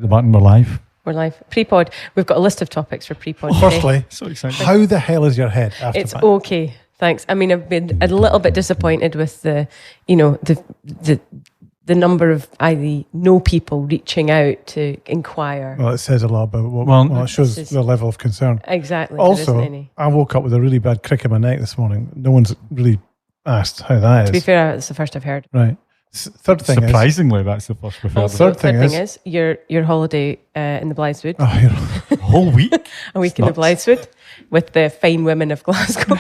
the button. We're live. We're live. Pre-pod. We've got a list of topics for pre-pod. Firstly, So excited. how the hell is your head after It's that? okay. Thanks. I mean, I've been a little bit disappointed with the number of people reaching out to inquire. Well, it says a lot about what. Well, Well, it shows this is- the level of concern. Exactly. there Also, isn't any. I woke up with a really bad crick in my neck this morning. No one's really asked how that To be is. fair, that's the first I've heard. Right. Third thing is. Surprisingly, that's the first we've heard. Also, third thing thing is- is your holiday in the Blytheswood, Oh, The whole week. a week it's in the nuts. Blytheswood with the fine women of Glasgow.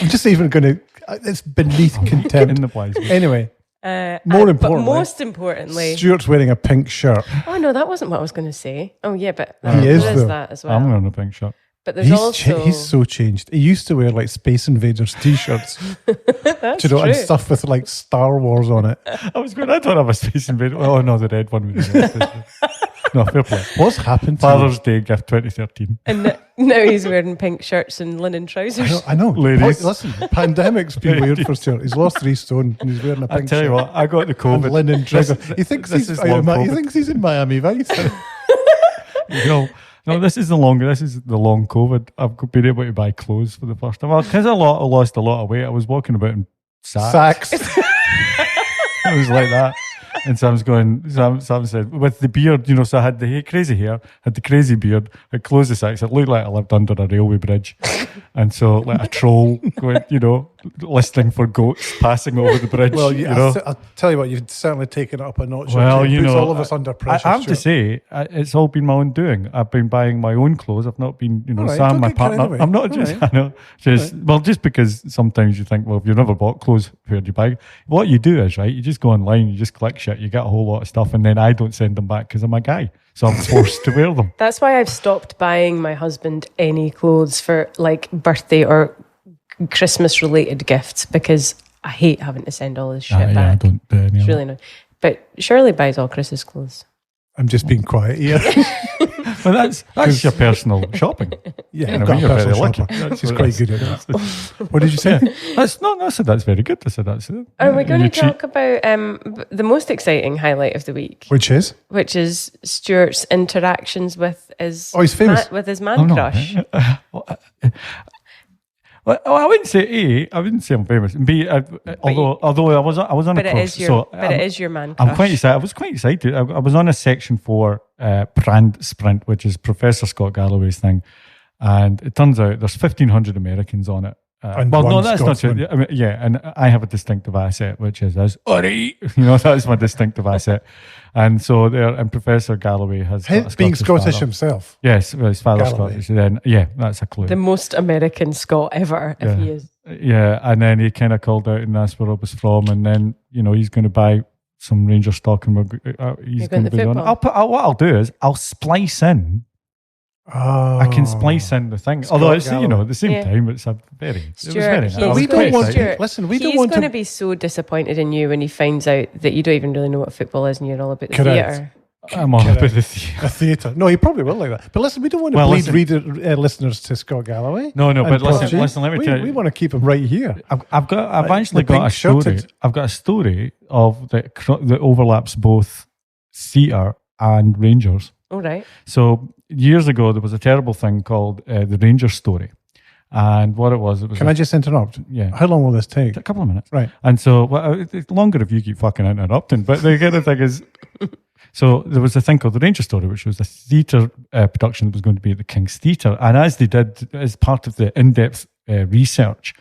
I'm just even going to. It's beneath In contempt. the place. Anyway, More More importantly- but most importantly, Stuart's wearing a pink shirt. oh no, that wasn't what I was going to say. Oh yeah, but He there is, though. that as well. I'm wearing a pink shirt. But there's He's, also he's so changed. He used to wear like Space Invaders t-shirts, that's do you know, and true. stuff with like Star Wars on it. I was going. I don't have a Space Invader. Oh no, the red one. Was no, fair play. What's happened to him? Father's Day gift 2013. And now he's wearing pink shirts and linen trousers. I know. Ladies. Listen, pandemic's been weird for Stuart. He's lost 3 stone and he's wearing a I pink tell shirt. you what, I got the And COVID. linen trousers. This- He thinks this he's is long he COVID. thinks he's in Miami Vice. No, this is the long COVID. I've been able to buy clothes for the first time. Because I lost a lot of weight. I was walking about in sacks. Sacks. It was like that. And Sam said, with the beard, so I had the crazy hair, had the crazy beard, had closed the sacks. It looked like I lived under a railway bridge. And so, like a troll going, listening for goats passing over the bridge. Well, you I'll tell you what, you've certainly taken it up a notch. Well, It puts all of us under pressure. I have to Stuart. say, it's all been my own doing. I've been buying my own clothes. I've not been, All right, Sam, don't my get carried partner. away. I'm not All just, right. I know, just because sometimes you think, well, if you've never bought clothes, where do you buy? What you do is, right, you just go online, you just click shit, you get a whole lot of stuff, and then I don't send them back because I'm a guy. So I'm forced to wear them. That's why I've stopped buying my husband any clothes for like birthday or Christmas related gifts because I hate having to send all this shit Yeah, I back. don't do any of It's that. really annoying. But Shirley buys all Chris's clothes. I'm just being quiet here. Well, that's your personal shopping. Yeah, In I've a got way, a you're very personal lucky. shopper. That's He's what quite it good at that. What did you say? I said that's very good. I said that's it. Are we going to You cheat. talk about the most exciting highlight of the week, Which is? which is Stuart's interactions with his Oh, he's famous. with his man I'm not. crush? Well, I wouldn't say A. I wouldn't say I'm famous. And B. Although I was on But a it course, is your so but it is your man crush. I'm quite excited. I was quite excited. I was on a Section 4 brand sprint, which is Professor Scott Galloway's thing, and it turns out there's 1,500 Americans on it. And Well, no, one that's not Scotsman. true. I mean, yeah, and I have a distinctive asset, which is this. That's my distinctive asset. And so there, and Professor Galloway has got a Being Scottish father. himself. Yes, well, his father's Galloway. Scottish. Then, yeah, that's a clue. The most American Scot ever, if he is. Yeah, and then he kind of called out and asked where I was from, and then he's going to buy some Ranger stock, and he's You're going going to to be on. football? What I'll do is I'll splice in. Oh. I can splice in the thing. Scott Although it's Galloway. at the same Yeah. time, it's a very. It was Stuart, very nice. he's I was we quite don't want- excited. Stuart, listen, we don't he's want going to- to be so disappointed in you when he finds out that you don't even really know what football is and you're all about the Correct. theatre. I'm all Correct. about the theatre. A theatre. No, he probably will like that. But listen, we don't want to Well, bleed listen- listeners to Scott Galloway. No, and but listen, Prodigy. let me we, tell you. we want to keep him right here. I've Like actually the got a pink story. shirted- I've got a story of that overlaps both theatre and Rangers. All right. So years ago, there was a terrible thing called the Rangers story, and what it was Can I just interrupt? yeah, How long will this take? a couple of minutes, Right. And so, it's longer if you keep fucking interrupting. But the kind of thing is, so there was a thing called the Rangers story, which was a theatre production that was going to be at the King's Theatre, and as they did as part of the in-depth research,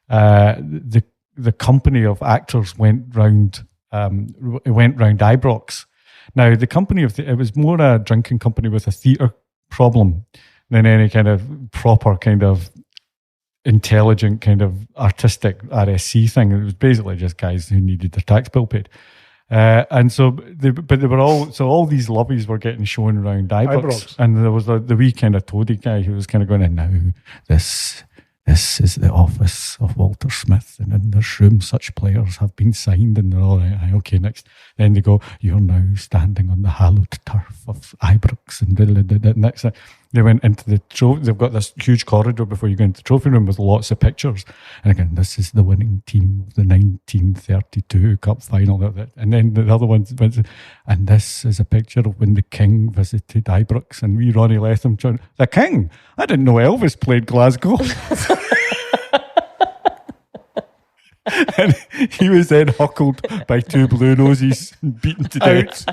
the company of actors went round Ibrox. Now, the company it was more a drinking company with a theatre problem than any kind of proper kind of intelligent kind of artistic RSC thing. It was basically just guys who needed their tax bill paid. And so, they were all these lobbies were getting shown around Ibrox. And there was the wee kind of toady guy who was kind of going, and now this is the office of Walter Smith, and in this room such players have been signed, and they're all right, okay, next. Then they go, you're now standing on the hallowed turf of Ibrox, and the next thing. They went into the trophy. They've got this huge corridor before you go into the trophy room with lots of pictures. And again, this is the winning team of the 1932 Cup final. And then the other one went, and this is a picture of when the King visited Ibrox, and wee Ronnie Latham, the King? I didn't know Elvis played Glasgow. And he was then huckled by two blue noses and beaten to death.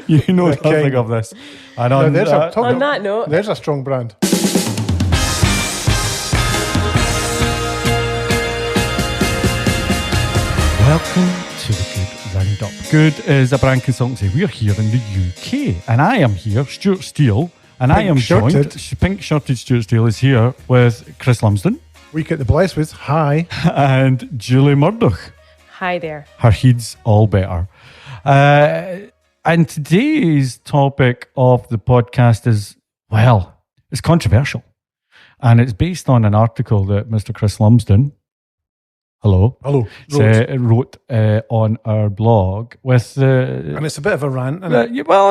You know nothing of this. And on that note, there's a strong brand. Welcome to the Good Roundup. Good is a brand consultancy. We're here in the UK, and I am here, Stuart Steele, and I am joined. Pink-shirted Stuart Steele is here with Chris Lumsden. We get the bless with hi. And Julie Murdoch. Hi there. Her heed's all better. And today's topic of the podcast is, well, it's controversial. And it's based on an article that Mr. Chris Lumsden, wrote on our blog with and it's a bit of a rant, isn't it? Well,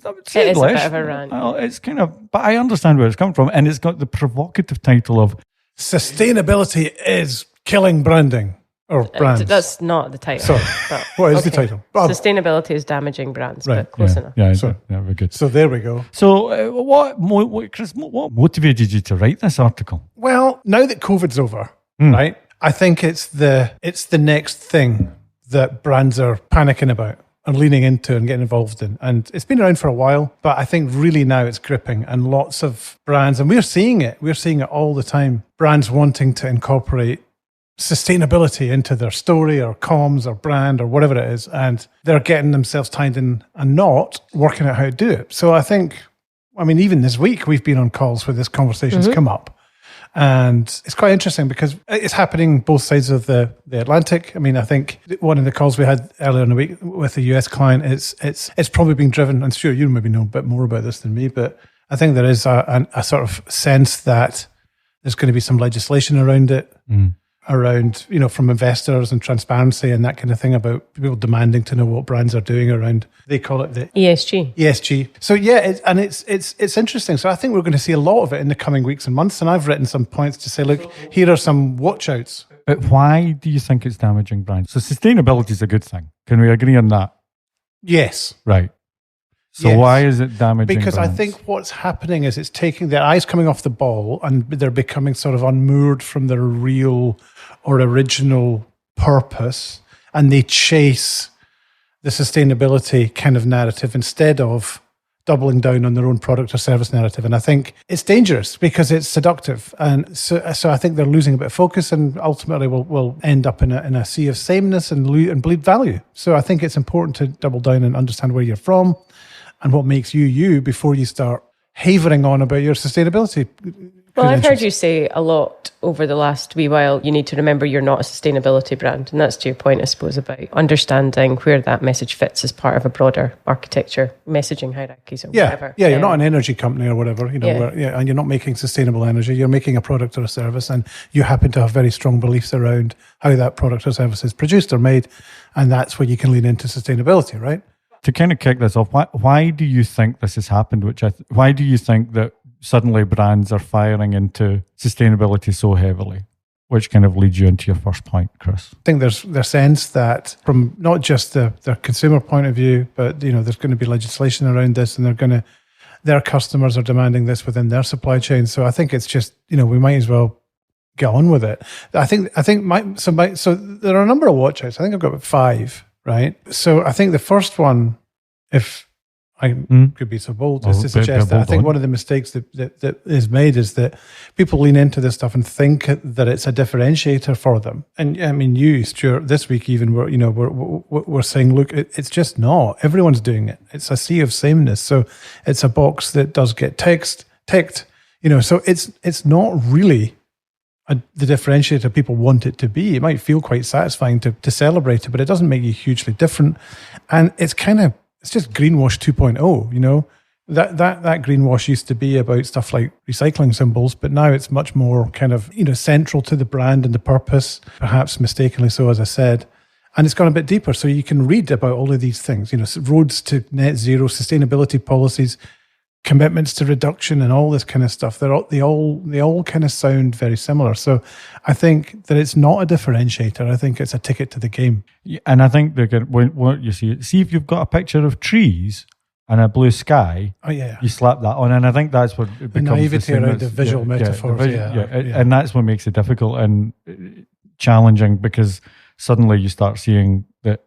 I would say it is a bit of a rant. Well, it's kind of, but I understand where it's coming from. And it's got the provocative title of Sustainability is killing branding or brands. That's not the title. Sorry. But, what is the title? Sustainability is damaging brands, right. But close enough. Yeah, very good. So there we go. So Chris, what motivated you to write this article? Well, now that COVID's over, right, I think it's the next thing that brands are panicking about and leaning into and getting involved in. And it's been around for a while, but I think really now it's gripping, and lots of brands, and we're seeing it all the time, brands wanting to incorporate sustainability into their story or comms or brand or whatever it is, and they're getting themselves tied in a knot, working out how to do it. So I think, even this week we've been on calls where this conversation's come up. And it's quite interesting because it's happening both sides of the Atlantic. I think one of the calls we had earlier in the week with a US client, it's probably being driven, and Stuart, you maybe know a bit more about this than me, but I think there is a sort of sense that there's going to be some legislation around it, around, from investors and transparency and that kind of thing, about people demanding to know what brands are doing around, they call it the ESG. So yeah, it's interesting. So I think we're going to see a lot of it in the coming weeks and months. And I've written some points to say, look, here are some watch outs. But why do you think it's damaging brands? So sustainability is a good thing. Can we agree on that? Yes. Right. So why is it damaging Because brands? I think what's happening is it's taking their eyes coming off the ball, and they're becoming sort of unmoored from their real or original purpose, and they chase the sustainability kind of narrative instead of doubling down on their own product or service narrative. And I think it's dangerous because it's seductive. And so I think they're losing a bit of focus, and ultimately will end up in a sea of sameness and bleed value. So I think it's important to double down and understand where you're from and what makes you before you start havering on about your sustainability. Well, I've heard you say a lot over the last wee while, you need to remember you're not a sustainability brand. And that's to your point, I suppose, about understanding where that message fits as part of a broader architecture, messaging hierarchies or whatever. Yeah, you're not an energy company or whatever, and you're not making sustainable energy. You're making a product or a service, and you happen to have very strong beliefs around how that product or service is produced or made. And that's where you can lean into sustainability, right? To kind of kick this off, why do you think this has happened? Why do you think that suddenly brands are firing into sustainability so heavily? Which kind of leads you into your first point, Chris. I think there's their sense that from not just their consumer point of view, but there's going to be legislation around this, and their customers are demanding this within their supply chain. So I think it's just we might as well get on with it. I think so there are a number of watch outs. I think I've got about 5. Right. So I think the first one, if I could be so bold as to suggest that, I think one of the mistakes that is made is that people lean into this stuff and think that it's a differentiator for them. And you, Stuart, this week even we're saying, look, it's just not. Everyone's doing it. It's a sea of sameness. So it's a box that does get ticked. So it's not really the differentiator people want it to be. It might feel quite satisfying to celebrate it, but it doesn't make you hugely different. And it's just greenwash 2.0, that greenwash used to be about stuff like recycling symbols, but now it's much more kind of, central to the brand and the purpose, perhaps mistakenly so, as I said. And it's gone a bit deeper. So you can read about all of these things, roads to net zero, sustainability policies, commitments to reduction and all this kind of stuff. They all kind of sound very similar. So I think that it's not a differentiator. I think it's a ticket to the game. Yeah, and I think they're going, what you see if you've got a picture of trees and a blue sky, you slap that on, and I think that's what it becomes. The naivety around the visual metaphors, and that's what makes it difficult and challenging, because suddenly you start seeing that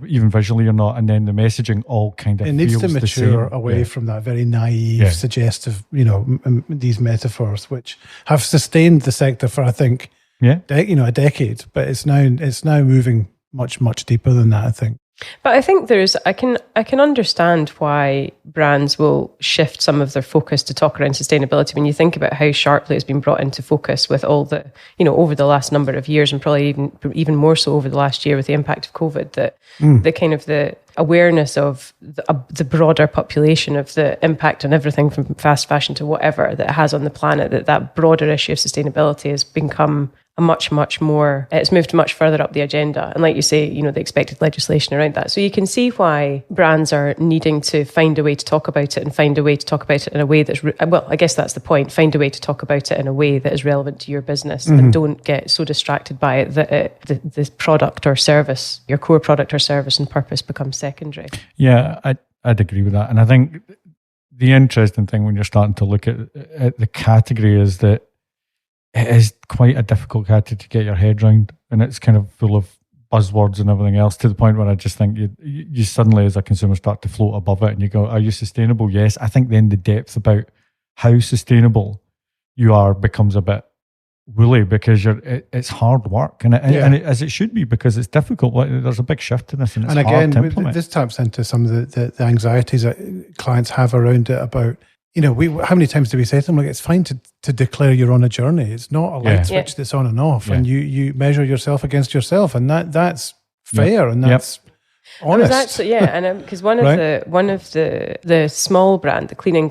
even visually you're not, and then the messaging all kind of it needs to mature away from that very naive, suggestive, these metaphors which have sustained the sector for, I think, a decade, but it's now moving much deeper than that, I think. But I think I can understand why brands will shift some of their focus to talk around sustainability when you think about how sharply it's been brought into focus with all the, over the last number of years, and probably even more so over the last year with the impact of COVID, that the kind of the awareness of the broader population of the impact on everything from fast fashion to whatever that it has on the planet, that broader issue of sustainability has become much more, it's moved much further up the agenda. And like you say, the expected legislation around that. So you can see why brands are needing to find a way to talk about it, and find a way to talk about it in a way that's, I guess that's the point, find a way to talk about it in a way that is relevant to your business, and don't get so distracted by it that the product or service, your core product or service and purpose becomes secondary. Yeah, I'd agree with that. And I think the interesting thing when you're starting to look at the category is that it is quite a difficult category to get your head around, and it's kind of full of buzzwords and everything else, to the point where I just think you suddenly as a consumer start to float above it, and you go, are you sustainable? Yes. I think then the depth about how sustainable you are becomes a bit woolly, because it's hard work, and as it should be, because it's difficult. There's a big shift in this, and it's hard to implement. This taps into some of the anxieties that clients have around it about, how many times do we say to them, it's fine to declare you're on a journey. It's not a light switch that's on and off, and you measure yourself against yourself, and that's fair, and that's honest. Because one of the small brand, the cleaning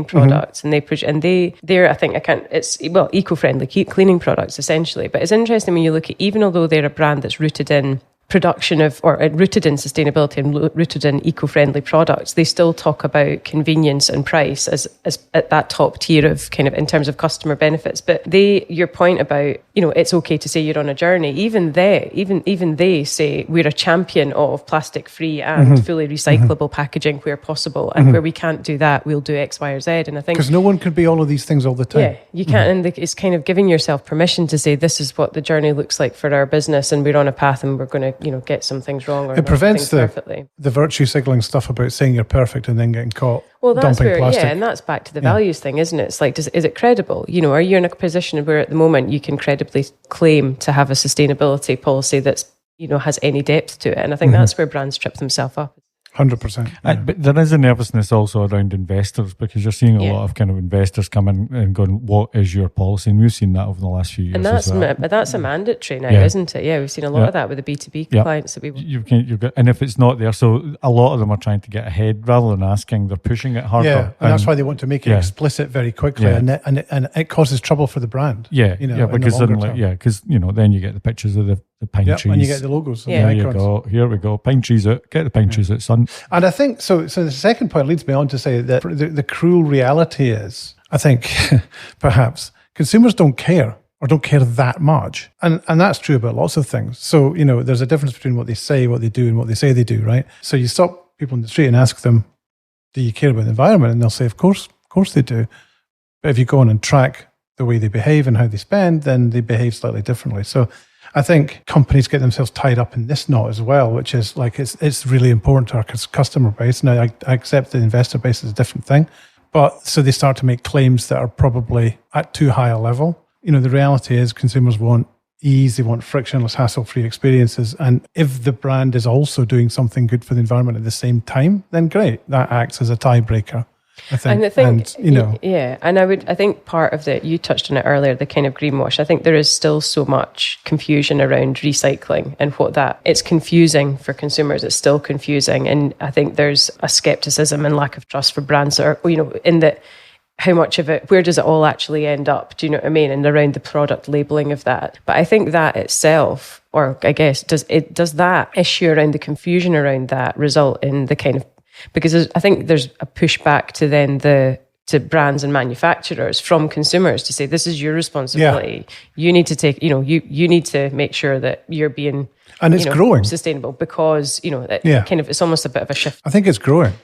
products, and they're I think it's eco-friendly cleaning products essentially. But it's interesting when you look at, even although they're a brand that's rooted in production of, or rooted in sustainability and rooted in eco-friendly products, they still talk about convenience and price as at that top tier of kind of in terms of customer benefits. But your point about, it's okay to say you're on a journey, even they say we're a champion of plastic free and fully recyclable packaging where possible, and where we can't do that, we'll do X, Y, or Z. And I think because no one can be all of these things all the time. Yeah, you can't, and it's kind of giving yourself permission to say, this is what the journey looks like for our business, and we're on a path, and we're going to get some things wrong, or it prevents the virtue signaling stuff about saying you're perfect and then getting caught dumping plastic. And that's back to the values thing, isn't it? It's like, is it credible? Are you in a position where at the moment you can credibly claim to have a sustainability policy that's has any depth to it? And I think that's where brands trip themselves up. 100%. But there is a nervousness also around investors, because you're seeing a lot of kind of investors come in and going, what is your policy? And we've seen that over the last few years. And that's a mandatory now, isn't it? Yeah, we've seen a lot of that with the B2B clients that you've got, and if it's not there, so a lot of them are trying to get ahead rather than asking, they're pushing it harder. Yeah, and that's why they want to make it explicit very quickly, and it causes trouble for the brand. Because then you get the pictures of the pine trees. And you get the logos. There you go. Here we go. Pine trees out. Get the pine trees out, son. And I think, so the second point leads me on to say that the cruel reality is, I think, perhaps, consumers don't care, or don't care that much. And that's true about lots of things. So, there's a difference between what they say, what they do, and what they say they do, right? So you stop people in the street and ask them, do you care about the environment? And they'll say, of course they do. But if you go on and track the way they behave and how they spend, then they behave slightly differently. So I think companies get themselves tied up in this knot as well, which is like, it's really important to our customer base. Now, I accept the investor base is a different thing, but so they start to make claims that are probably at too high a level. The reality is consumers want ease, they want frictionless, hassle-free experiences. And if the brand is also doing something good for the environment at the same time, then great. That acts as a tiebreaker, I think. And I think part of you touched on it earlier, the kind of greenwash. I think there is still so much confusion around recycling and it's confusing for consumers. It's still confusing. And I think there's a skepticism and lack of trust for brands that are, in that, how much of it, where does it all actually end up? Do you know what I mean? And around the product labeling of that. But I think that itself, or I guess, does that issue around the confusion around that result in the kind of because I think there's a pushback to then to brands and manufacturers from consumers to say, this is your responsibility. Yeah. You need to take, you need to make sure that you're being, and it's growing, sustainable, because, it's almost a bit of a shift. I think it's growing.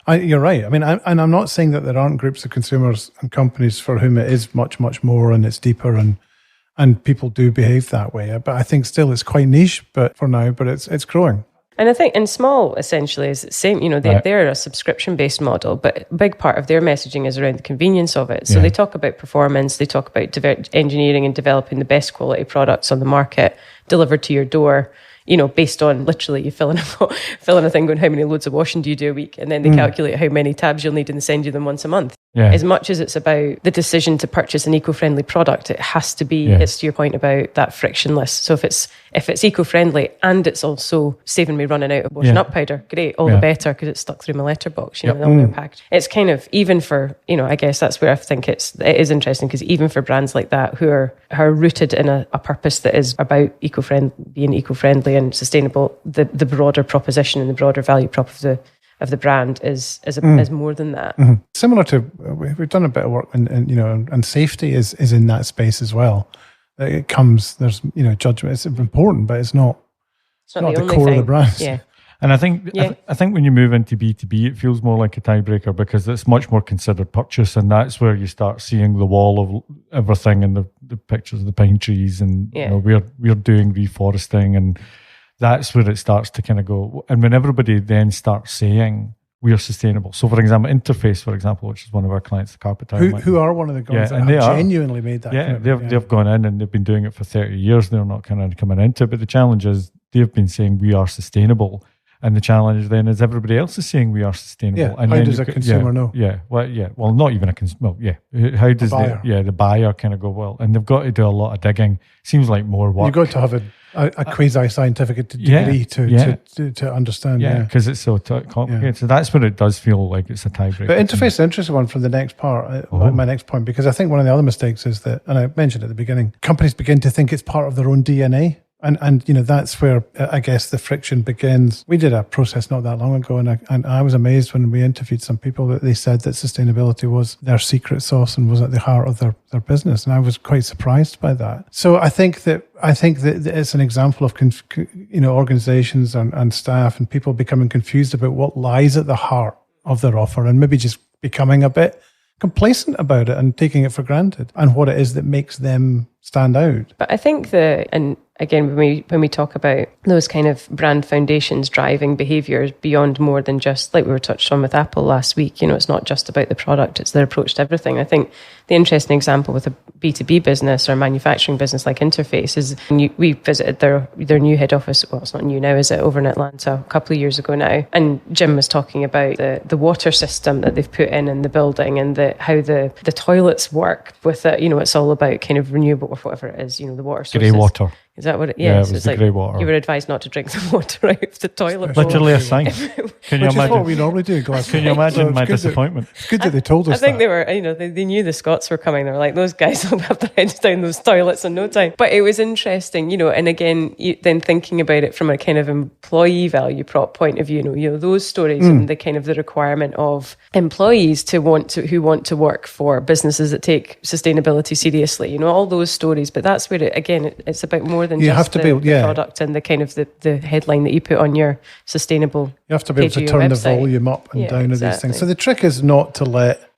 You're right. I mean, I'm not saying that there aren't groups of consumers and companies for whom it is much, much more and it's deeper and people do behave that way. But I think still it's quite niche, but for now, but it's growing. And I think in Small essentially is the same, they're a subscription-based model, but a big part of their messaging is around the convenience of it. So they talk about performance, they talk about engineering and developing the best quality products on the market delivered to your door, based on literally you fill in a thing going, how many loads of washing do you do a week? And then they calculate how many tabs you'll need and they send you them once a month. Yeah. As much as it's about the decision to purchase an eco-friendly product, it has to be, it's to your point about that frictionless. So if it's eco-friendly and it's also saving me running out of washing up powder, great, all the better, because it's stuck through my letterbox, the longer packed. It's kind of, even for, I guess that's where I think it is interesting, because even for brands like that who are rooted in a purpose that is about being eco-friendly and sustainable, the broader proposition and the broader value prop of the brand is more than that. Mm-hmm. Similar to, we've done a bit of work and safety is in that space as well. It comes, there's, judgment. It's important, but it's not the core of the brand. Yeah. And I think when you move into B2B, it feels more like a tiebreaker because it's much more considered purchase, and that's where you start seeing the wall of everything and the pictures of the pine trees, and we're doing reforesting, and that's where it starts to kind of go. And when everybody then starts saying we are sustainable, so for example, Interface, which is one of our clients, the carpet tile, who are one of the guys that have genuinely made that. Yeah, they've gone in and they've been doing it for 30 years. They're not kind of coming into it, but the challenge is they've been saying we are sustainable. And the challenge then is everybody else is saying we are sustainable. Yeah. And how does a consumer know? Yeah. Well, not even a consumer. Well, yeah. How does the buyer kind of go, well, and they've got to do a lot of digging. Seems like more work. You've got to have a quasi-scientific degree to understand. Yeah, because it's so complicated. Yeah. So that's what it does feel like. It's a tiebreaker. But Interface is an interesting one for the next part, my next point, because I think one of the other mistakes is that, and I mentioned at the beginning, companies begin to think it's part of their own DNA. And that's where I guess the friction begins. We did a process not that long ago, and I was amazed when we interviewed some people that they said that sustainability was their secret sauce and was at the heart of their business, and I was quite surprised by that. So I think that it's an example of organizations and staff and people becoming confused about what lies at the heart of their offer, and maybe just becoming a bit complacent about it and taking it for granted, and what it is that makes them stand out. But I think again, when we talk about those kind of brand foundations driving behaviours beyond more than just, like we were touched on with Apple last week, it's not just about the product, it's their approach to everything. I think the interesting example with a B2B business or manufacturing business like Interface is we visited their new head office. Well, it's not new now, is it? Over in Atlanta a couple of years ago now. And Jim was talking about the water system that they've put in the building, and how the toilets work with it. It's all about kind of renewable, or whatever it is, the water sources. Grey water. Is that what it is? Yeah, it was the grey water. You were advised not to drink the water out of the toilet. Literally a sign. Can you imagine? Is what we normally do. Can you imagine my disappointment? It's good that they told us I think they were, they knew the Scots were coming. They were like, those guys will have their heads down those toilets in no time. But it was interesting, and again, then thinking about it from a kind of employee value prop point of view, those stories and the kind of the requirement of employees who want to work for businesses that take sustainability seriously, all those stories. But that's where it's about more than just the product and the kind of the headline that you put on your sustainable. You have to be able to turn the volume up and down of these things. So the trick is not to let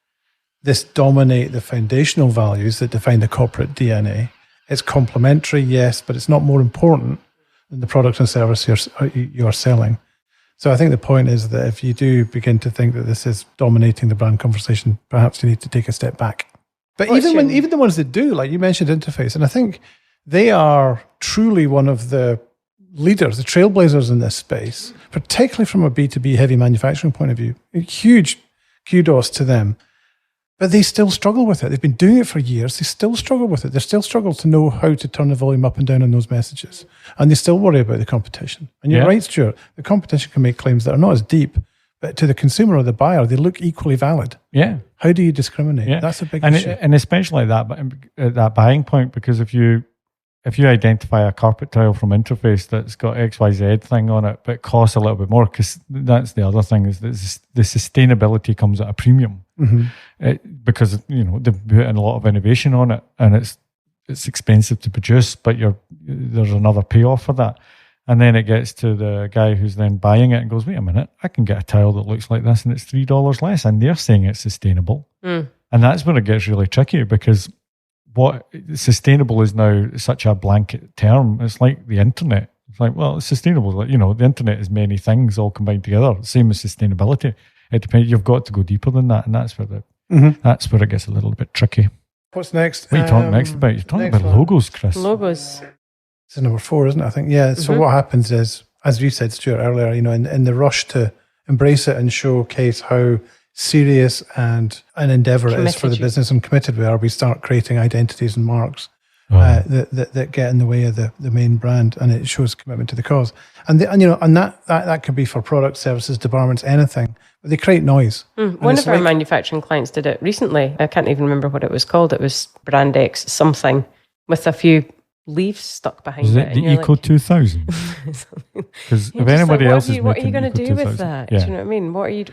this dominate the foundational values that define the corporate DNA. It's complementary, yes, but it's not more important than the product and service you're selling. So I think the point is that if you do begin to think that this is dominating the brand conversation, perhaps you need to take a step back. But even the ones that do, like you mentioned Interface, and I think they are truly one of the leaders, the trailblazers in this space, particularly from a B2B heavy manufacturing point of view. Huge kudos to them. But they still struggle with it. They've been doing it for years. They still struggle with it. They still struggle to know how to turn the volume up and down on those messages. And they still worry about the competition. And you're right, Stuart. The competition can make claims that are not as deep, but to the consumer or the buyer, they look equally valid. Yeah. How do you discriminate? Yeah. That's a big issue. And especially that buying point, because if you if you identify a carpet tile from Interface that's got XYZ thing on it, but it costs a little bit more, because that's the other thing, is that the sustainability comes at a premium. Because they've put in a lot of innovation on it, and it's expensive to produce, but there's another payoff for that. And then it gets to the guy who's then buying it and goes, wait a minute, I can get a tile that looks like this and it's $3 less, and they're saying it's sustainable. And that's when it gets really tricky, because what sustainable is now such a blanket term. It's like the internet. It's like, well, it's sustainable. Like, the internet is many things all combined together. Same as sustainability. It depends. You've got to go deeper than that, and that's where that's where it gets a little bit tricky. What's next? What are you talking next about? You're talking about logos, Chris. Logos. It's number 4, isn't it? I think. Yeah. So what happens is, as you said, Stuart, earlier, in the rush to embrace it and showcase how serious and an endeavour it is for the business and committed we are, we start creating identities and marks that get in the way of the main brand, and it shows commitment to the cause. And that could be for products, services, departments, anything. But they create noise. One of our manufacturing clients did it recently. I can't even remember what it was called. It was Brand X something with a few leaves stuck behind it. Is it the Eco 2000? Because if anybody else is what are you going to do with that? Yeah. Do you know what I mean? What are you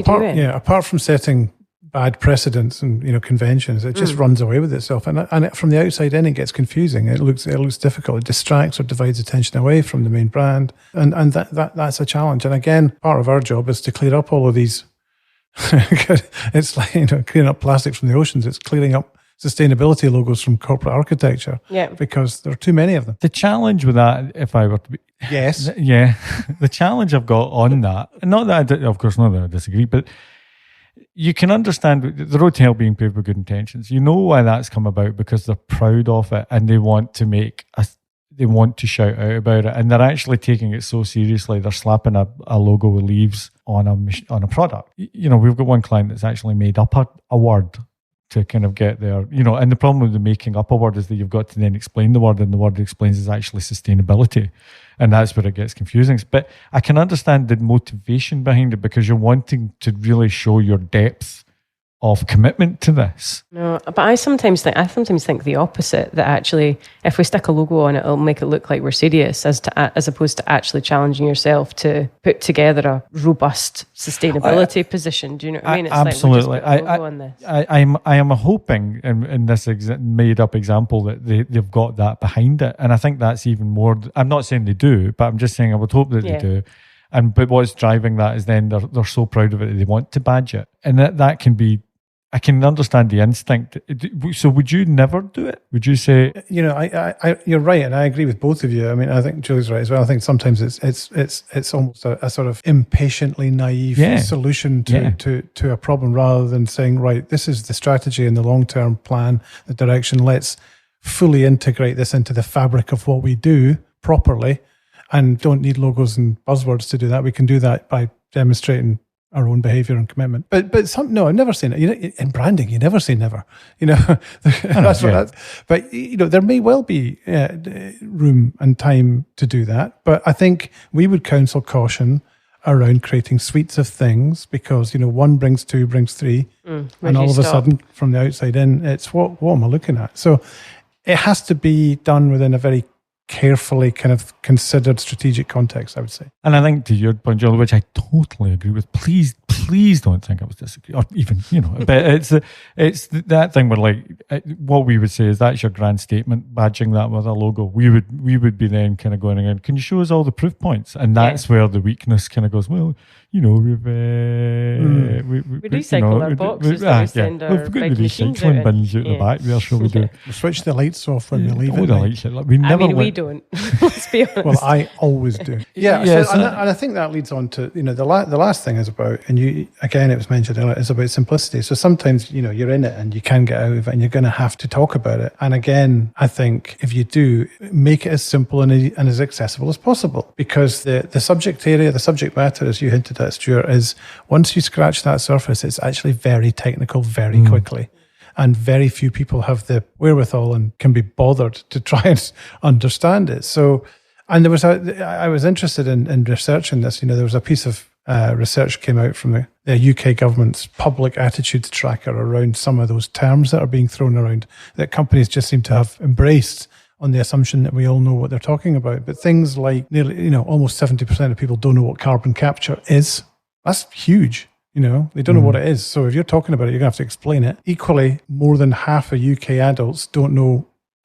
doing? Yeah, apart from setting bad precedents and conventions, it just runs away with itself, and from the outside in, it gets confusing. It looks difficult. It distracts or divides attention away from the main brand, and that's a challenge. And again, part of our job is to clear up all of these. It's like clearing up plastic from the oceans. It's clearing up sustainability logos from corporate architecture. Yeah, because there are too many of them. The challenge with that, if I were to be the challenge I've got on that, and not that of course not that I disagree, but you can understand the road to hell being paved with good intentions. You know why that's come about, because they're proud of it and they want to shout out about it, and they're actually taking it so seriously. They're slapping a logo with leaves on a product. We've got one client that's actually made up a word to kind of get there, and the problem with the making up a word is that you've got to then explain the word, and the word it explains is actually sustainability, and that's where it gets confusing. But I can understand the motivation behind it, because you're wanting to really show your depth of commitment to this. No, but I sometimes think the opposite, that actually if we stick a logo on it, it'll make it look like we're serious, as opposed to actually challenging yourself to put together a robust sustainability position. Do you know what I mean? It's absolutely. Like we're just put a logo on this. I am hoping in this made up example that they've got that behind it, and I think that's even more. I'm not saying they do, but I'm just saying I would hope that they do. But what's driving that is then they're so proud of it that they want to badge it, and that can be. I can understand the instinct. So would you never do it? Would you say? You're right, and I agree with both of you. I mean, I think Julie's right as well. I think sometimes it's almost a sort of impatiently naive solution to a problem, rather than saying, right, this is the strategy and the long-term plan, the direction. Let's fully integrate this into the fabric of what we do properly, and don't need logos and buzzwords to do that. We can do that by demonstrating our own behaviour and commitment. But I've never seen it. In branding, you never say never. But there may well be room and time to do that. But I think we would counsel caution around creating suites of things, because one brings two, brings three, and all of a sudden, from the outside in, it's what am I looking at? So it has to be done within a very carefully kind of considered strategic context, I would say. And I think to your point, Joel, which I totally agree with, please don't think I was disagreeing, or even, but it's that thing where what we would say is that's your grand statement, badging that with a logo. We would be then kind of going again, can you show us all the proof points? And that's where the weakness kind of goes, well, we recycle our boxes that we send our big machines out bins out the back there, shall we do? We switch the lights off when we leave it. The lights, we never we don't. Let's be honest. Well, I always do. And I think that leads on to, the last thing is about, and you, again, it was mentioned earlier, is about simplicity. So sometimes, you're in it and you can get out of it and you're going to have to talk about it. And again, I think if you do, make it as simple and as accessible as possible, because the subject area, the subject matter, as you hinted at, Stuart, is once you scratch that surface, it's actually very technical very quickly. And very few people have the wherewithal and can be bothered to try and understand it. So, and I was interested in researching this. There was a piece of research came out from the UK government's public attitudes tracker around some of those terms that are being thrown around that companies just seem to have embraced on the assumption that we all know what they're talking about. But things like nearly, almost 70% of people don't know what carbon capture is. That's huge. They don't know what it is. So if you're talking about it, you're going to have to explain it. Equally, more than half of UK adults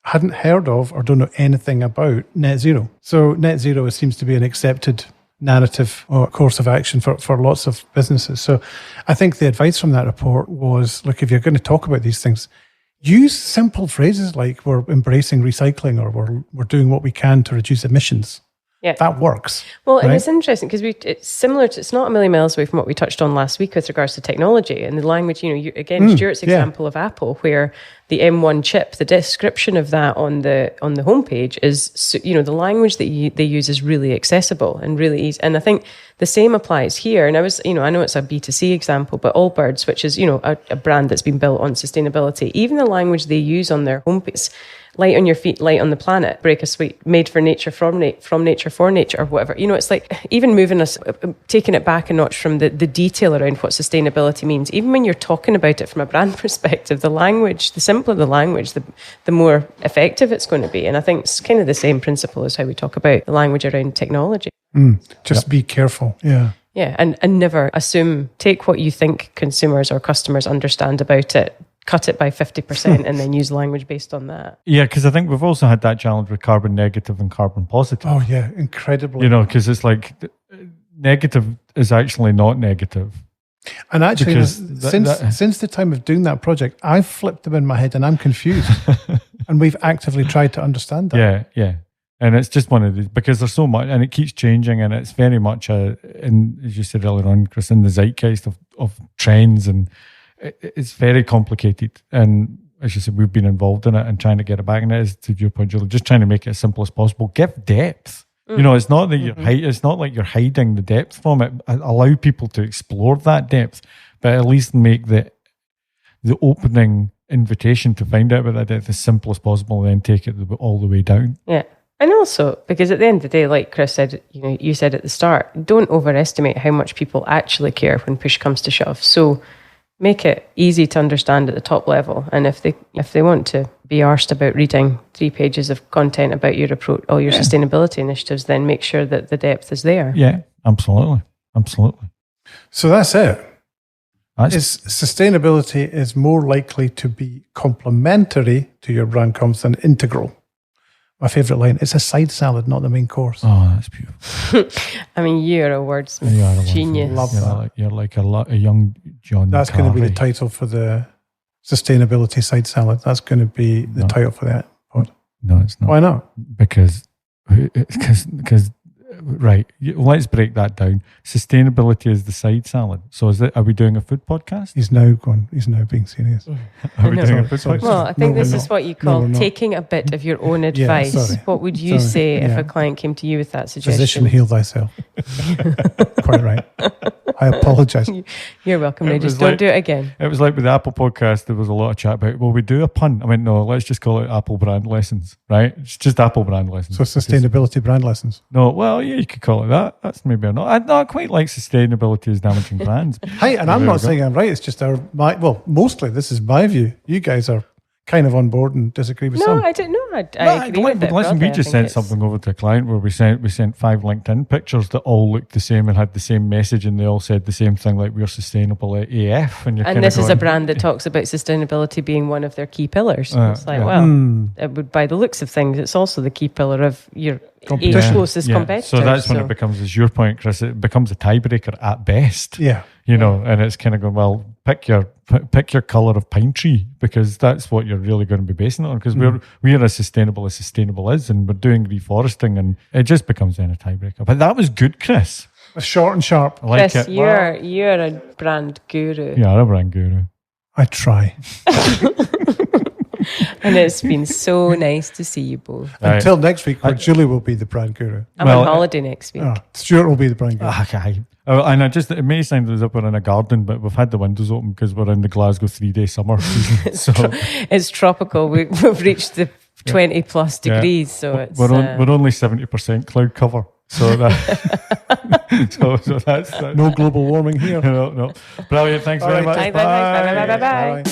hadn't heard of or don't know anything about net zero. So net zero seems to be an accepted narrative or course of action for lots of businesses. So I think the advice from that report was, look, if you're going to talk about these things, use simple phrases like we're embracing recycling or we're doing what we can to reduce emissions. Yeah. That works. Well, and it's interesting because it's similar to, it's not a million miles away from what we touched on last week with regards to technology and the language, Stuart's example of Apple, where the M1 chip, the description of that on the homepage is, the language that they use is really accessible and really easy. And I think the same applies here. And I know it's a B2C example, but Allbirds, which is, a brand that's been built on sustainability, even the language they use on their homepage, light on your feet, light on the planet, break a sweat, made for nature, from nature, for nature, or whatever. It's like even moving us, taking it back a notch from the detail around what sustainability means. Even when you're talking about it from a brand perspective, the language, the simpler the language, the more effective it's going to be. And I think it's kind of the same principle as how we talk about the language around technology. Just be careful. Yeah. Yeah. And never assume, take what you think consumers or customers understand about it, cut it by 50% and then use language based on that. Yeah, because I think we've also had that challenge with carbon negative and carbon positive. Oh, yeah, incredibly. Because it's like negative is actually not negative. And actually, since the time of doing that project, I've flipped them in my head and I'm confused. And we've actively tried to understand that. Yeah. And it's just one of these, because there's so much, and it keeps changing, and it's very much, as you said earlier on, Chris, in the zeitgeist of trends, and it's very complicated. And as you said, we've been involved in it and trying to get it back. And it is, to your point, Julie, just trying to make it as simple as possible. Give depth. It's not that it's not like you're hiding the depth from it. Allow people to explore that depth, but at least make the opening invitation to find out about that depth as simple as possible, and then take it all the way down. Yeah. And also, because at the end of the day, like Chris said, you said at the start, don't overestimate how much people actually care when push comes to shove. So make it easy to understand at the top level. And if they want to be arsed about reading 3 pages of content about your approach, all your sustainability initiatives, then make sure that the depth is there. Yeah, absolutely. So that's it. Sustainability is more likely to be complementary to your brand comms than integral. My favourite line, it's a side salad, not the main course. Oh, that's beautiful. I mean, you're a wordsmith. Genius. Love that. You're like a young John That's going to be the title for the sustainability side salad. That's going to be the title for that pod. No, it's not. Why not? Because right, let's break that down. Sustainability is the side salad. So are we doing a food podcast? He's now being serious. Are we doing a food podcast? Well, I think this is what you call taking a bit of your own advice. What would you say if a client came to you with that suggestion? Physician, heal thyself. Quite right. I apologise. You're welcome. Now just don't do it again. It was like with the Apple podcast, there was a lot of chat about, will we do a pun? I went, no, let's just call it Apple brand lessons, right? It's just Apple brand lessons. So sustainability brand lessons. No, well, yeah, you could call it that. That's maybe or not. I not quite like sustainability is damaging brands. Hey, and I'm not saying I'm right. It's just mostly this is my view. You guys are kind of on board and disagree with some. No, I don't know. I agree with it. Listen, we just sent something over to a client where we sent 5 LinkedIn pictures that all looked the same and had the same message, and they all said the same thing, like we're sustainable at AF. And this is a brand that talks about sustainability being one of their key pillars. It's like, it would, by the looks of things, it's also the key pillar of your closest competitor. So that's when it becomes, as your point, Chris, it becomes a tiebreaker at best. Yeah. And it's kind of going, well, pick your colour of pine tree, because that's what you're really going to be basing it on, because we're as sustainable is, and we're doing reforesting, and it just becomes then a tiebreaker. But that was good, Chris. Short and sharp. I like Chris, it. You're a brand guru. Yeah, I'm a brand guru. I try. And it's been so nice to see you both. Until next week, where Julie will be the brand guru. I'm on holiday next week. Stuart will be the brand guru. Okay. And it may sound as if we're in a garden, but we've had the windows open because we're in the Glasgow 3-day summer season. So it's tropical. We've reached the 20 plus degrees. So it's we're only 70% cloud cover. So that's no global warming here. No. Brilliant. Thanks very much. Bye.